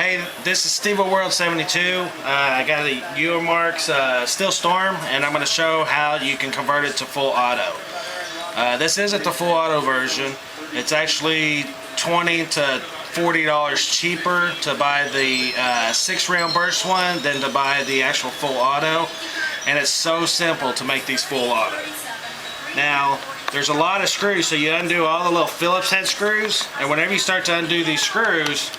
Hey, this is Steve World 72. I got a Umarex Steel Storm, and I'm going to show how you can convert it to full auto. This isn't the full auto version. It's actually $20 to $40 cheaper to buy the 6-round burst one than to buy the actual full auto. And it's so simple to make these full auto. Now, there's a lot of screws, so you undo all the little Phillips head screws, and whenever you start to undo these screws,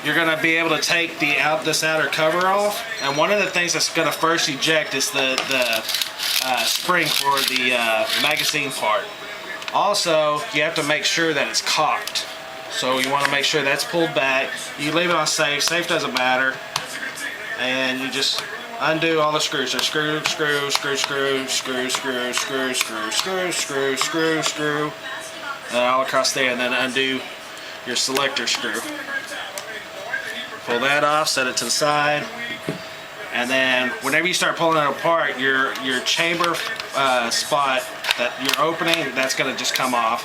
you're going to be able to take this outer cover off. And one of the things that's going to first eject is the spring for the magazine part. Also, you have to make sure that it's cocked. So you want to make sure that's pulled back. You leave it on safe. Safe doesn't matter. And you just undo all the screws. There's screw, screw, screw, screw, screw, screw, screw, screw, screw, screw, screw, screw, and all across there, and then undo your selector screw. Pull that off, set it to the side, and then whenever you start pulling it apart, your chamber spot that you're opening, that's going to just come off.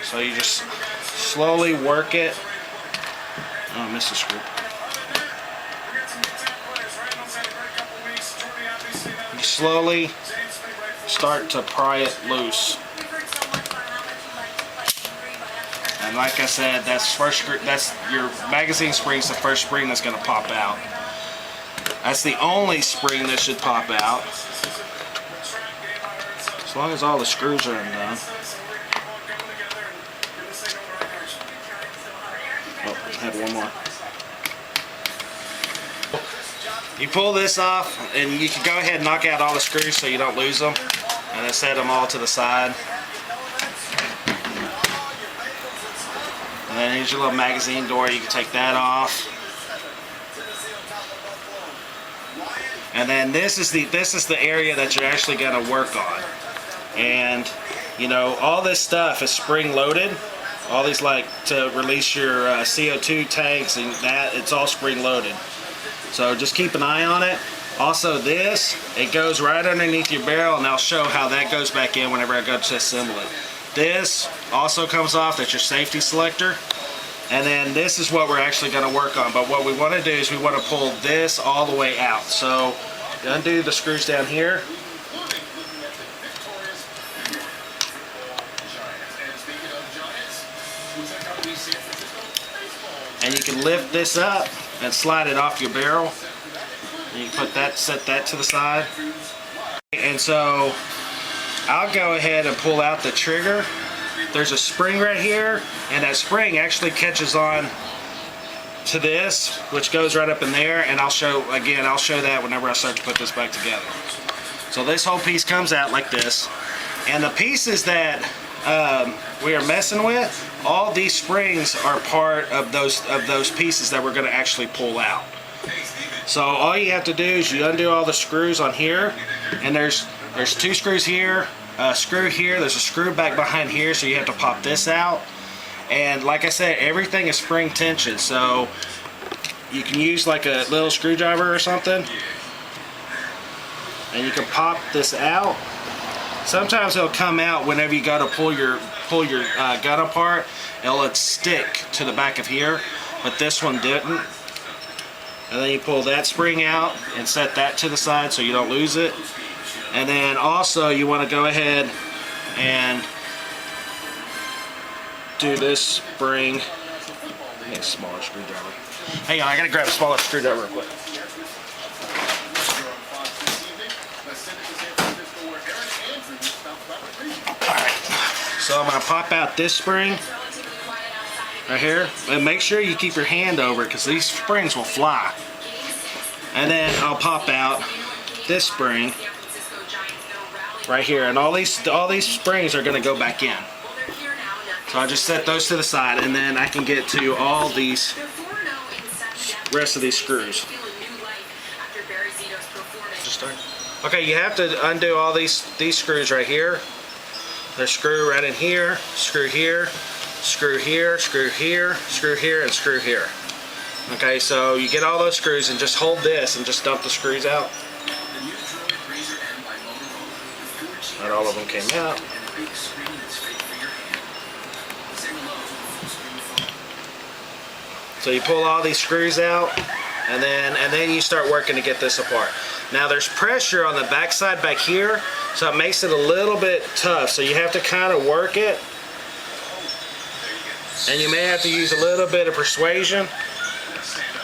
So you just slowly work it. Oh, I missed a screw. You slowly start to pry it loose. And like I said, that's your magazine spring's the first spring that's going to pop out. That's the only spring that should pop out. As long as all the screws are undone. Oh, I had one more. You pull this off, and you can go ahead and knock out all the screws so you don't lose them, and then set them all to the side. And then here's your little magazine door. You can take that off. And then this is the area that you're actually going to work on. And you know, all this stuff is spring loaded. All these, like, to release your CO2 tanks and that, it's all spring loaded. So just keep an eye on it. Also this, it goes right underneath your barrel, and I'll show how that goes back in whenever I go to assemble it. This also comes off, that's your safety selector. And then this is what we're actually going to work on. But what we want to do is we want to pull this all the way out. So undo the screws down here. And you can lift this up and slide it off your barrel. And you can put that, set that to the side. And so I'll go ahead and pull out the trigger. There's a spring right here, and that spring actually catches on to this, which goes right up in there, and I'll show that whenever I start to put this back together. So this whole piece comes out like this, and the pieces that we are messing with, all these springs are part of those pieces that we're going to actually pull out. So all you have to do is you undo all the screws on here, and there's 2 screws here, a screw here, there's a screw back behind here, so you have to pop this out. And like I said, everything is spring tension, so you can use like a little screwdriver or something, and you can pop this out. Sometimes it'll come out whenever you go to pull your gun apart. It'll stick to the back of here, but this one didn't. And then you pull that spring out and set that to the side so you don't lose it. And then also you want to go ahead and do this spring. I need a smaller screwdriver. Hang on, I gotta grab a smaller screwdriver real quick. Alright, so I'm gonna pop out this spring right here, and make sure you keep your hand over it because these springs will fly. And then I'll pop out this spring right here, and all these springs are going to go back in. So I just set those to the side, and then I can get to all these rest of these screws. Okay, you have to undo all these screws right here. There's screw right in here, screw here, screw here, screw here, screw here, and screw here. Okay, so you get all those screws and just hold this and just dump the screws out. Not all of them came out. So you pull all these screws out, and then you start working to get this apart. Now there's pressure on the backside back here, so it makes it a little bit tough. So you have to kind of work it, and you may have to use a little bit of persuasion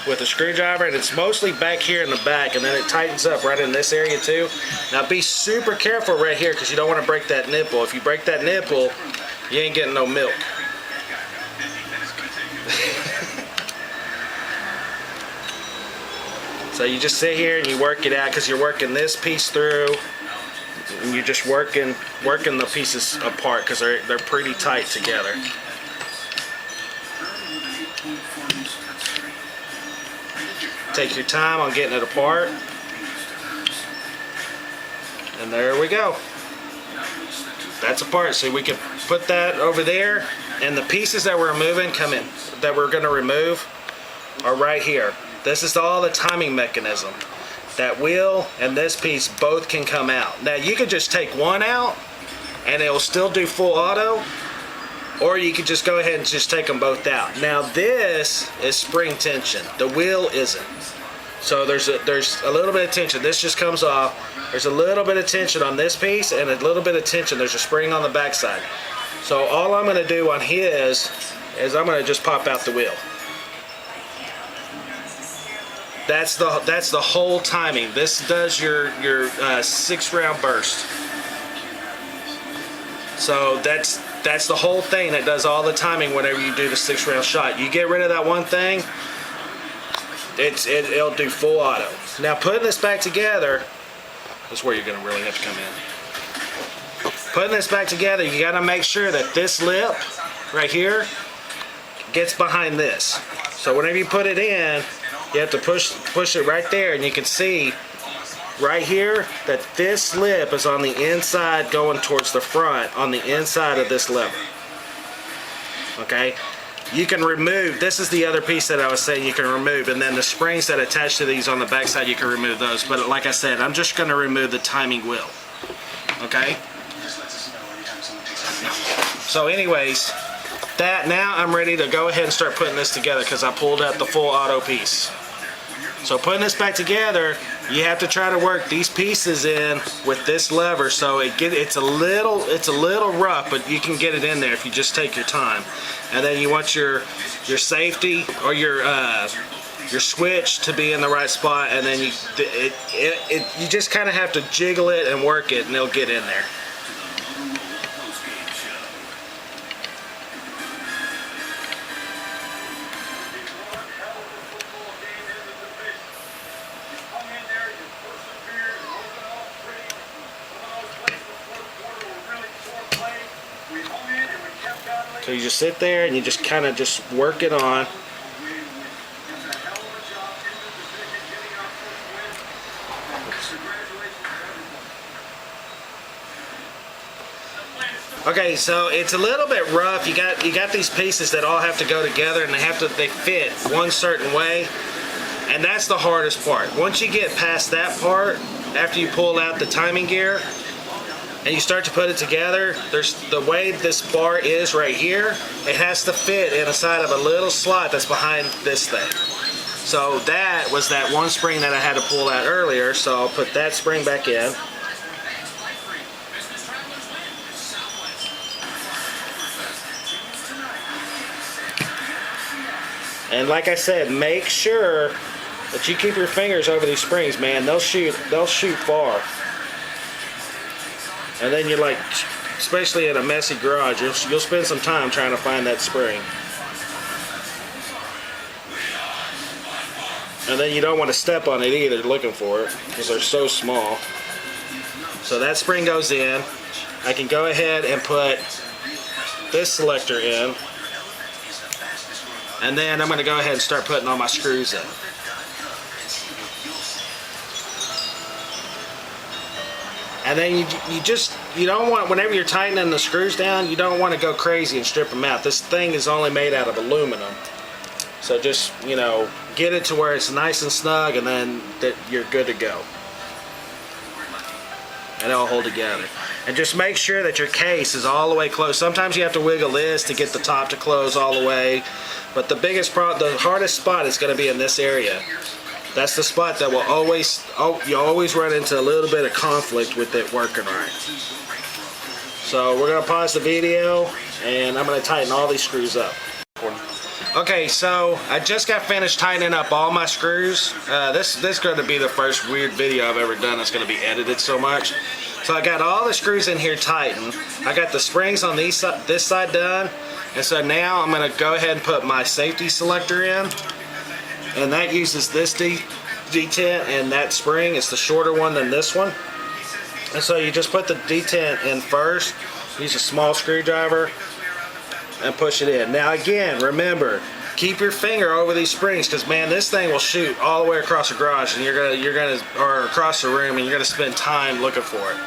with a screwdriver, and it's mostly back here in the back, and then it tightens up right in this area too. Now be super careful right here, because you don't want to break that nipple. If you break that nipple, you ain't getting no milk. So you just sit here and you work it out, because you're working this piece through, and you're just working the pieces apart, because they're pretty tight together. Take your time on getting it apart. And there we go. That's apart. So we can put that over there, and the pieces that we're removing that we're going to remove are right here. This is all the timing mechanism. That wheel and this piece both can come out. Now you could just take one out and it will still do full auto, or you could just go ahead and just take them both out. Now this is spring tension. The wheel isn't. So there's a little bit of tension. This just comes off. There's a little bit of tension on this piece and a little bit of tension. There's a spring on the backside. So all I'm going to do on his is I'm going to just pop out the wheel. That's the whole timing. This does your 6-round burst. So that's the whole thing that does all the timing whenever you do the 6-round shot. You get rid of that one thing, it'll do full auto. Now putting this back together, that's where you're going to really have to come in. Putting this back together, you got to make sure that this lip right here gets behind this. So whenever you put it in, you have to push it right there, and you can see right here that this lip is on the inside going towards the front on the inside of this lever. Okay? You can remove, this is the other piece that I was saying you can remove, and then the springs that attach to these on the back side, you can remove those. But like I said, I'm just going to remove the timing wheel. Okay? So anyways, now I'm ready to go ahead and start putting this together, because I pulled out the full auto piece. So putting this back together, you have to try to work these pieces in with this lever, so it's a little rough, but you can get it in there if you just take your time. And then you want your safety or your switch to be in the right spot, and then you just kind of have to jiggle it and work it, and it'll get in there. So you just sit there and you just kind of just work it on. Okay, so it's a little bit rough. You got these pieces that all have to go together, and they fit one certain way, and that's the hardest part. Once you get past that part, after you pull out the timing gear and you start to put it together, there's the way this bar is right here, it has to fit inside of a little slot that's behind this thing. So that was that one spring that I had to pull out earlier, so I'll put that spring back in. And like I said, make sure that you keep your fingers over these springs, man. They'll shoot far. And then you're like, especially in a messy garage, you'll spend some time trying to find that spring. And then you don't want to step on it either looking for it, because they're so small. So that spring goes in. I can go ahead and put this selector in. And then I'm going to go ahead and start putting all my screws in. And then you don't want, whenever you're tightening the screws down, you don't want to go crazy and strip them out. This thing is only made out of aluminum. So just, get it to where it's nice and snug, and then you're good to go. And it'll hold together. And just make sure that your case is all the way closed. Sometimes you have to wiggle this to get the top to close all the way. But the biggest problem, the hardest spot is going to be in this area. That's the spot that will always, you always run into a little bit of conflict with it working right. So we're going to pause the video and I'm going to tighten all these screws up. Okay, so I just got finished tightening up all my screws. This is going to be the first weird video I've ever done that's going to be edited so much. So I got all the screws in here tightened. I got the springs on this side done. And so now I'm going to go ahead and put my safety selector in. And that uses this detent and that spring. It's the shorter one than this one. And so you just put the detent in first. Use a small screwdriver and push it in. Now again, remember, keep your finger over these springs because man, this thing will shoot all the way across the garage and or across the room, and you're gonna spend time looking for it.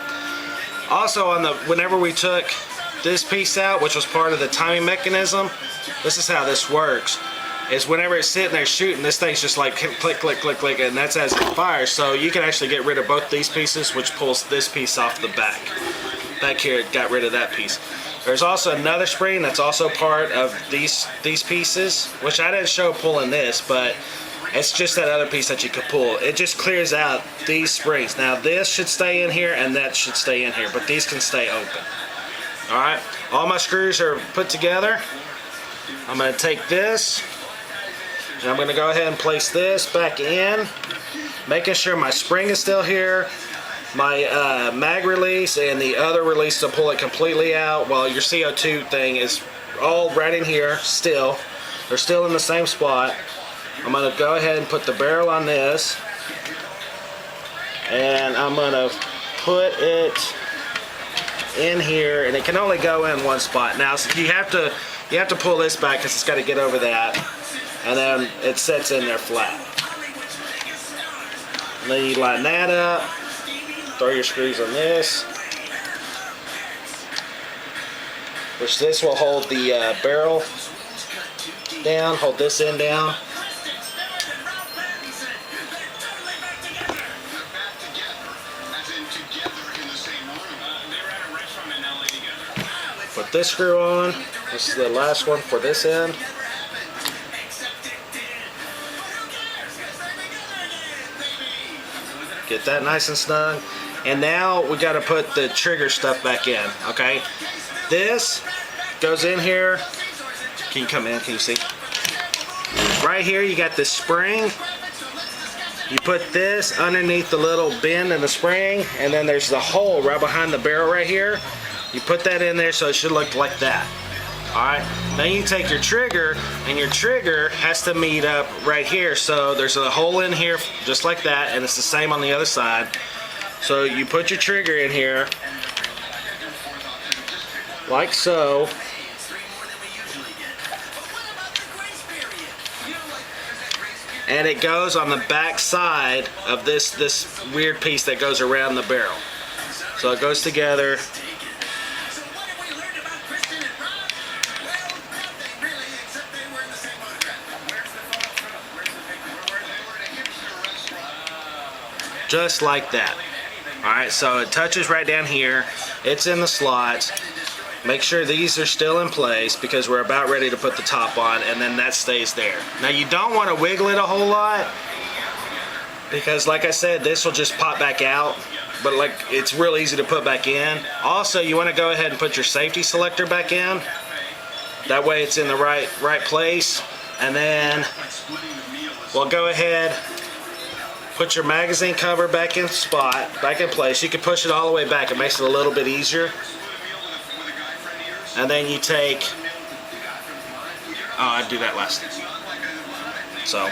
Also, whenever we took this piece out, which was part of the timing mechanism, this is how this works. Is whenever it's sitting there shooting, this thing's just like click, click, click, click, and that's as it fires. So you can actually get rid of both these pieces, which pulls this piece off the back. Back here, it got rid of that piece. There's also another spring that's also part of these pieces, which I didn't show pulling this, but it's just that other piece that you could pull. It just clears out these springs. Now this should stay in here and that should stay in here, but these can stay open. Alright, all my screws are put together. I'm going to take this and I'm going to go ahead and place this back in, making sure my spring is still here. My mag release and the other release to pull it completely out, while your CO2 thing is all right in here still. They're still in the same spot. I'm going to go ahead and put the barrel on this, and I'm going to put it in here, and it can only go in one spot. Now so you have to pull this back because it's got to get over that, and then it sets in there flat. And then you line that up. Throw your screws on this, which this will hold the barrel down, hold this end down. Put this screw on. This is the last one for this end. Get that nice and snug. And now we got to put the trigger stuff back in, okay? This goes in here. Can you come in? Can you see? Right here you got this spring. You put this underneath the little bend in the spring, and then there's the hole right behind the barrel right here. You put that in there so it should look like that. Alright, then you take your trigger, and your trigger has to meet up right here. So there's a hole in here just like that, and it's the same on the other side. So you put your trigger in here like so. And it goes on the back side of this weird piece that goes around the barrel. So it goes together. Just like that. Alright, so it touches right down here. It's in the slots. Make sure these are still in place because we're about ready to put the top on, and then that stays there. Now you don't want to wiggle it a whole lot because like I said, this will just pop back out, but like it's real easy to put back in. Also, you want to go ahead and put your safety selector back in. That way it's in the right place. And then we'll go ahead, put your magazine cover back in place. You can push it all the way back. It makes it a little bit easier. And then you take, I'd do that last. So,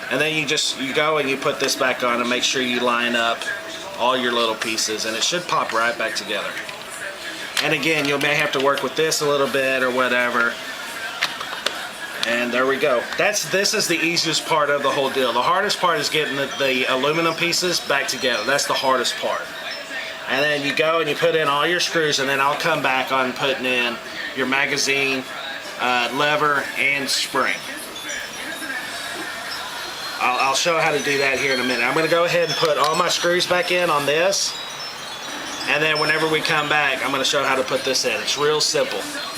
and then you go and you put this back on and make sure you line up all your little pieces, and it should pop right back together. And again, you may have to work with this a little bit or whatever. And there we go. This is the easiest part of the whole deal. The hardest part is getting the aluminum pieces back together. That's the hardest part. And then you go and you put in all your screws, and then I'll come back on putting in your magazine, lever, and spring. I'll show how to do that here in a minute. I'm going to go ahead and put all my screws back in on this. And then whenever we come back, I'm going to show how to put this in. It's real simple.